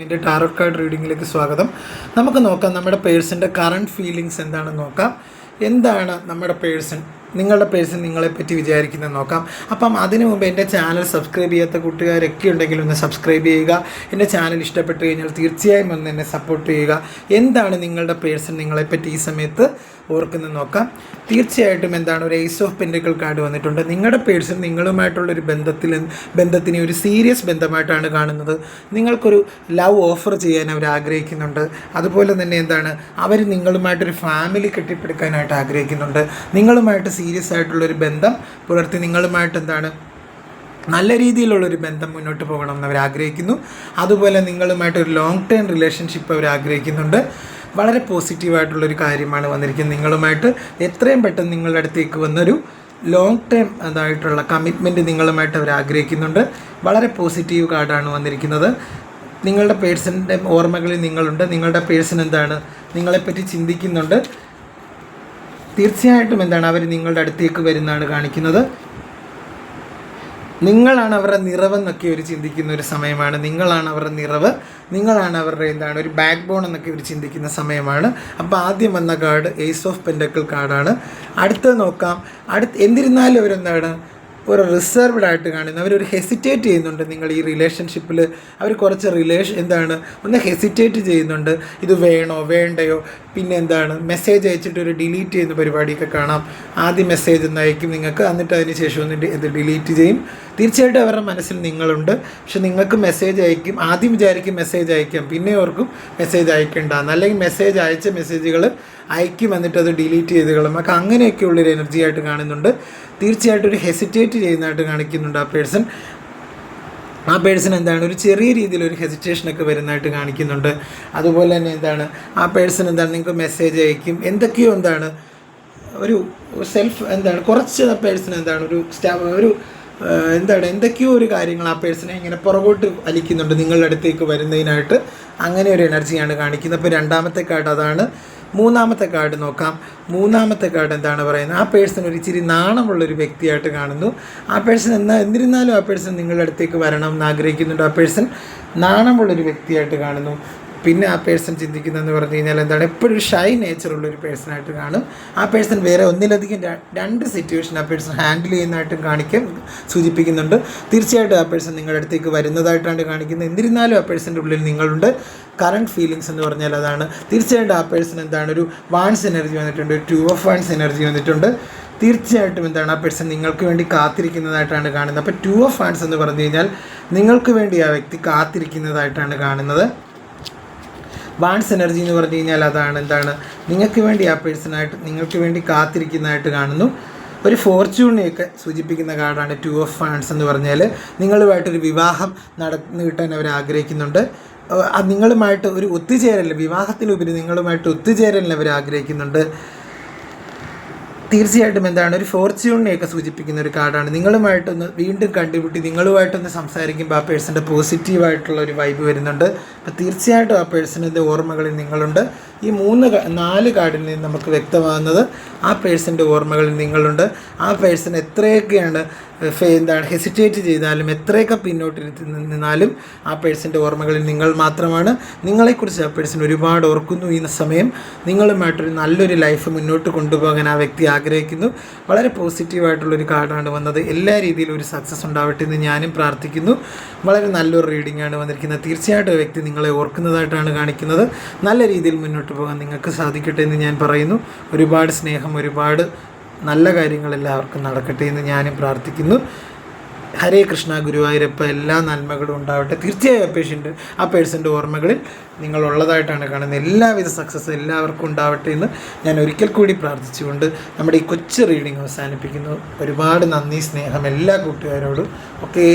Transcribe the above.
എൻ്റെ tarot card റീഡിങ്ങിലേക്ക് സ്വാഗതം. നമുക്ക് നോക്കാം നമ്മുടെ പേഴ്സൻ്റെ കറണ്ട് ഫീലിങ്സ് എന്താണെന്ന് നോക്കാം. എന്താണ് നമ്മുടെ പേഴ്സൺ, നിങ്ങളുടെ പേഴ്സൺ നിങ്ങളെപ്പറ്റി വിചാരിക്കുന്നത് നോക്കാം. അപ്പം അതിനു മുമ്പ് എൻ്റെ ചാനൽ സബ്സ്ക്രൈബ് ചെയ്യാത്ത കൂട്ടുകാരൊക്കെ ഉണ്ടെങ്കിൽ ഒന്ന് സബ്സ്ക്രൈബ് ചെയ്യുക. എൻ്റെ ചാനൽ ഇഷ്ടപ്പെട്ട് കഴിഞ്ഞാൽ തീർച്ചയായും ഒന്ന് എന്നെ സപ്പോർട്ട് ചെയ്യുക. എന്താണ് നിങ്ങളുടെ പേഴ്സൺ നിങ്ങളെപ്പറ്റി ഈ സമയത്ത് ഓർക്കുന്നത് നോക്കാം. തീർച്ചയായിട്ടും എന്താണ് ഒരു ഏസ് ഓഫ് പെൻറ്റക്കിൾ കാർഡ് വന്നിട്ടുണ്ട്. നിങ്ങളുടെ പേഴ്സൺ നിങ്ങളുമായിട്ടുള്ളൊരു ബന്ധത്തിനെ ഒരു സീരിയസ് ബന്ധമായിട്ടാണ് കാണുന്നത്. നിങ്ങൾക്കൊരു ലവ് ഓഫർ ചെയ്യാൻ അവർ ആഗ്രഹിക്കുന്നുണ്ട്. അതുപോലെ തന്നെ എന്താണ് അവർ നിങ്ങളുമായിട്ടൊരു ഫാമിലി കെട്ടിപ്പടുക്കാനായിട്ട് ആഗ്രഹിക്കുന്നുണ്ട്. നിങ്ങളുമായിട്ട് സീരിയസ് ആയിട്ടുള്ളൊരു ബന്ധം പുലർത്തി നിങ്ങളുമായിട്ട് എന്താണ് നല്ല രീതിയിലുള്ളൊരു ബന്ധം മുന്നോട്ട് പോകണമെന്ന് അവർ ആഗ്രഹിക്കുന്നു. അതുപോലെ നിങ്ങളുമായിട്ടൊരു ലോങ് ടേം റിലേഷൻഷിപ്പ് അവർ ആഗ്രഹിക്കുന്നുണ്ട്. വളരെ പോസിറ്റീവായിട്ടുള്ളൊരു കാര്യമാണ് വന്നിരിക്കുന്നത്. നിങ്ങളുമായിട്ട് എത്രയും പെട്ടെന്ന് നിങ്ങളുടെ അടുത്തേക്ക് വന്നൊരു ലോങ് ടേം അതായിട്ടുള്ള കമ്മിറ്റ്മെൻറ്റ് നിങ്ങളുമായിട്ട് അവർ ആഗ്രഹിക്കുന്നുണ്ട്. വളരെ പോസിറ്റീവ് കാർഡാണ് വന്നിരിക്കുന്നത്. നിങ്ങളുടെ പേഴ്സണിൻ്റെ ഓർമ്മകളിൽ നിങ്ങളുണ്ട്. നിങ്ങളുടെ പേഴ്സൺ എന്താണ് നിങ്ങളെപ്പറ്റി ചിന്തിക്കുന്നുണ്ട്. തീർച്ചയായിട്ടും എന്താണ് അവർ നിങ്ങളുടെ അടുത്തേക്ക് വരുന്നതാണ് കാണിക്കുന്നത്. നിങ്ങളാണ് അവരുടെ നിറവെന്നൊക്കെ അവർ ചിന്തിക്കുന്ന ഒരു സമയമാണ്. നിങ്ങളാണ് അവരുടെ നിറവ്, നിങ്ങളാണ് അവരുടെ എന്താണ് ഒരു ബാക്ക് ബോൺ എന്നൊക്കെ ഇവർ ചിന്തിക്കുന്ന സമയമാണ്. അപ്പോൾ ആദ്യം വന്ന കാർഡ് ഏസ് ഓഫ് പെൻറ്റക്കിൾ കാർഡാണ്. അടുത്തത് നോക്കാം. എന്നിരുന്നാലും അവരെന്താണ് ഒരു റിസർവ്ഡ് ആയിട്ട് കാണുന്നത്. അവരൊരു ഹെസിറ്റേറ്റ് ചെയ്യുന്നുണ്ട്. നിങ്ങൾ ഈ റിലേഷൻഷിപ്പിൽ അവർ കുറച്ച് എന്താണ് ഒന്ന് ഹെസിറ്റേറ്റ് ചെയ്യുന്നുണ്ട്. ഇത് വേണോ വേണ്ടയോ, പിന്നെ എന്താണ് മെസ്സേജ് അയച്ചിട്ട് ഒരു ഡിലീറ്റ് ചെയ്യുന്ന പരിപാടിയൊക്കെ കാണാം. ആദ്യം മെസ്സേജ് ഒന്ന് അയക്കും നിങ്ങൾക്ക്, എന്നിട്ട് അതിന് ശേഷം ഒന്ന് ഇത് ഡിലീറ്റ് ചെയ്യും. തീർച്ചയായിട്ടും അവരുടെ മനസ്സിൽ നിങ്ങളുണ്ട്. പക്ഷെ നിങ്ങൾക്ക് മെസ്സേജ് അയക്കും, ആദ്യം വിചാരിക്കും മെസ്സേജ് അയക്കാം, പിന്നെ ഓർക്കും മെസ്സേജ് അയക്കേണ്ടെന്ന്. അല്ലെങ്കിൽ മെസ്സേജ് അയച്ച മെസ്സേജുകൾ അയക്കും എന്നിട്ട് അത് ഡിലീറ്റ് ചെയ്ത് കളയും. ഒക്കെ അങ്ങനെയൊക്കെയുള്ളൊരു എനർജി ആയിട്ട് കാണുന്നുണ്ട്. തീർച്ചയായിട്ടും ഒരു ഹെസിറ്റേറ്റ് ചെയ്യുന്നതായിട്ട് കാണിക്കുന്നുണ്ട് ആ പേഴ്സൺ എന്താണ് ഒരു ചെറിയ രീതിയിലൊരു ഹെസിറ്റേഷനൊക്കെ വരുന്നതായിട്ട് കാണിക്കുന്നുണ്ട്. അതുപോലെ തന്നെ എന്താണ് ആ പേഴ്സൺ എന്താണ് നിങ്ങൾക്ക് മെസ്സേജ് അയക്കും, എന്തൊക്കെയോ എന്താണ് ഒരു സെൽഫ് എന്താണ് കുറച്ച് ആ പേഴ്സൺ എന്താണ് ഒരു എന്താണ് എന്തൊക്കെയോ ഒരു കാര്യങ്ങൾ ആ പേഴ്സണെ ഇങ്ങനെ പുറകോട്ട് വലിക്കുന്നുണ്ട് നിങ്ങളുടെ അടുത്തേക്ക് വരുന്നതിനായിട്ട്. അങ്ങനെ ഒരു എനർജിയാണ് കാണിക്കുന്നത്. അപ്പോൾ രണ്ടാമത്തെ കാർഡ് അതാണ്. മൂന്നാമത്തെ കാർഡ് നോക്കാം. മൂന്നാമത്തെ കാർഡ് എന്താണ് പറയുന്നത്, ആ പേഴ്സൺ ഒരു ഇച്ചിരി നാണമുള്ളൊരു വ്യക്തിയായിട്ട് കാണുന്നു. ആ പേഴ്സൺ എന്നിരുന്നാലും ആ പേഴ്സൺ നിങ്ങളുടെ അടുത്തേക്ക് വരണം എന്ന് ആഗ്രഹിക്കുന്നുണ്ട്. ആ പേഴ്സൺ നാണമുള്ളൊരു വ്യക്തിയായിട്ട് കാണുന്നു. പിന്നെ ആ പേഴ്സൺ ചിന്തിക്കുന്നതെന്ന് പറഞ്ഞു കഴിഞ്ഞാൽ എന്താണ് എപ്പോഴും ഷൈ നേച്ചറുള്ളൊരു പേഴ്സണായിട്ട് കാണും. ആ പേഴ്സൺ വേറെ ഒന്നിലധികം രണ്ട് സിറ്റുവേഷൻ ആ പേഴ്സൺ ഹാൻഡിൽ ചെയ്യുന്നതായിട്ടും സൂചിപ്പിക്കുന്നുണ്ട്. തീർച്ചയായിട്ടും ആ പേഴ്സൺ നിങ്ങളുടെ അടുത്തേക്ക് വരുന്നതായിട്ടാണ് കാണിക്കുന്നത്. എന്നിരുന്നാലും ആ പേഴ്സൻ്റെ ഉള്ളിൽ നിങ്ങളുണ്ട്. കറണ്ട് ഫീലിങ്സ് എന്ന് പറഞ്ഞാൽ അതാണ്. തീർച്ചയായിട്ടും ആ പേഴ്സൺ എന്താണ് ഒരു വാൺസ് എനർജി വന്നിട്ടുണ്ട്, ഒരു 2 of Wands എനർജി വന്നിട്ടുണ്ട്. തീർച്ചയായിട്ടും എന്താണ് ആ പേഴ്സൺ നിങ്ങൾക്ക് വേണ്ടി കാത്തിരിക്കുന്നതായിട്ടാണ് കാണുന്നത്. അപ്പോൾ 2 of Wands എന്ന് പറഞ്ഞു കഴിഞ്ഞാൽ നിങ്ങൾക്ക് വേണ്ടി ആ വ്യക്തി കാത്തിരിക്കുന്നതായിട്ടാണ് കാണുന്നത്. വാൺസ് എനർജി എന്ന് പറഞ്ഞു കഴിഞ്ഞാൽ അതാണ് എന്താണ് നിങ്ങൾക്ക് വേണ്ടി ആ പേഴ്സണായിട്ട് നിങ്ങൾക്ക് വേണ്ടി കാത്തിരിക്കുന്നതായിട്ട് കാണുന്നു. ഒരു ഫോർച്യൂണിനെയൊക്കെ സൂചിപ്പിക്കുന്ന കാർഡാണ് 2 of Wands എന്ന് പറഞ്ഞാൽ. നിങ്ങളുമായിട്ടൊരു വിവാഹം കിട്ടാൻ അവർ ആഗ്രഹിക്കുന്നുണ്ട്. നിങ്ങളുമായിട്ട് ഒരു ഒത്തുചേരൽ, വിവാഹത്തിനുപരി നിങ്ങളുമായിട്ട് ഒത്തുചേരലിന് അവർ ആഗ്രഹിക്കുന്നുണ്ട്. തീർച്ചയായിട്ടും എന്താണ് ഒരു ഫോർച്യൂണിനെയൊക്കെ സൂചിപ്പിക്കുന്ന ഒരു കാർഡാണ്. നിങ്ങളുമായിട്ടൊന്ന് വീണ്ടും കണ്ടുപിട്ടി നിങ്ങളുമായിട്ടൊന്ന് സംസാരിക്കുമ്പോൾ ആ പേഴ്സൻ്റെ പോസിറ്റീവായിട്ടുള്ള ഒരു വൈബ് വരുന്നുണ്ട്. അപ്പോൾ തീർച്ചയായിട്ടും ആ പേഴ്സണിൻ്റെ ഓർമ്മകളിൽ നിങ്ങളുണ്ട്. ഈ 4 കാർഡിൽ നിന്ന് നമുക്ക് വ്യക്തമാകുന്നത് ആ പേഴ്സൻ്റെ ഓർമ്മകളിൽ നിങ്ങളുണ്ട്. ആ പേഴ്സൺ എത്രയൊക്കെയാണ് ഹെസിറ്റേറ്റ് ചെയ്താലും എത്രയൊക്കെ പിന്നോട്ട് നിന്നാലും ആ പേഴ്സൻ്റെ ഓർമ്മകളിൽ നിങ്ങൾ മാത്രമാണ്. നിങ്ങളെക്കുറിച്ച് ആ പേഴ്സൺ ഒരുപാട് ഓർക്കുന്നു. ഈ സമയം നിങ്ങളുമായിട്ടൊരു നല്ലൊരു ലൈഫ് മുന്നോട്ട് കൊണ്ടുപോകാൻ ആ വ്യക്തി ആഗ്രഹിക്കുന്നു. വളരെ പോസിറ്റീവായിട്ടുള്ളൊരു കാർഡാണ് വന്നത്. എല്ലാ രീതിയിലും ഒരു സക്സസ് ഉണ്ടാവട്ടെ എന്ന് ഞാനും പ്രാർത്ഥിക്കുന്നു. വളരെ നല്ലൊരു റീഡിംഗ് ആണ് വന്നിരിക്കുന്നത്. തീർച്ചയായിട്ടും ആ വ്യക്തി നിങ്ങളെ ഓർക്കുന്നതായിട്ടാണ് കാണിക്കുന്നത്. നല്ല രീതിയിൽ മുന്നോട്ട് പോകാൻ നിങ്ങൾക്ക് സാധിക്കട്ടെ എന്ന് ഞാൻ പറയുന്നു. ഒരുപാട് സ്നേഹം, ഒരുപാട് നല്ല കാര്യങ്ങൾ എല്ലാവർക്കും നടക്കട്ടെ എന്ന് ഞാനും പ്രാർത്ഥിക്കുന്നു. ഹരേ കൃഷ്ണ, ഗുരുവായൂരപ്പ, എല്ലാ നന്മകളും ഉണ്ടാവട്ടെ. തീർച്ചയായും ആ പേഴ്സൻ്റെ ഓർമ്മകളിൽ നിങ്ങളുള്ളതായിട്ടാണ് കാണുന്നത്. എല്ലാവിധ സക്സസ് എല്ലാവർക്കും ഉണ്ടാവട്ടെ എന്ന് ഞാൻ ഒരിക്കൽ കൂടി പ്രാർത്ഥിച്ചുകൊണ്ട് നമ്മുടെ ഈ കൊച്ചു റീഡിംഗ് അവസാനിപ്പിക്കുന്നു. ഒരുപാട് നന്ദി, സ്നേഹം എല്ലാ കൂട്ടുകാരോടും. ഓക്കേ.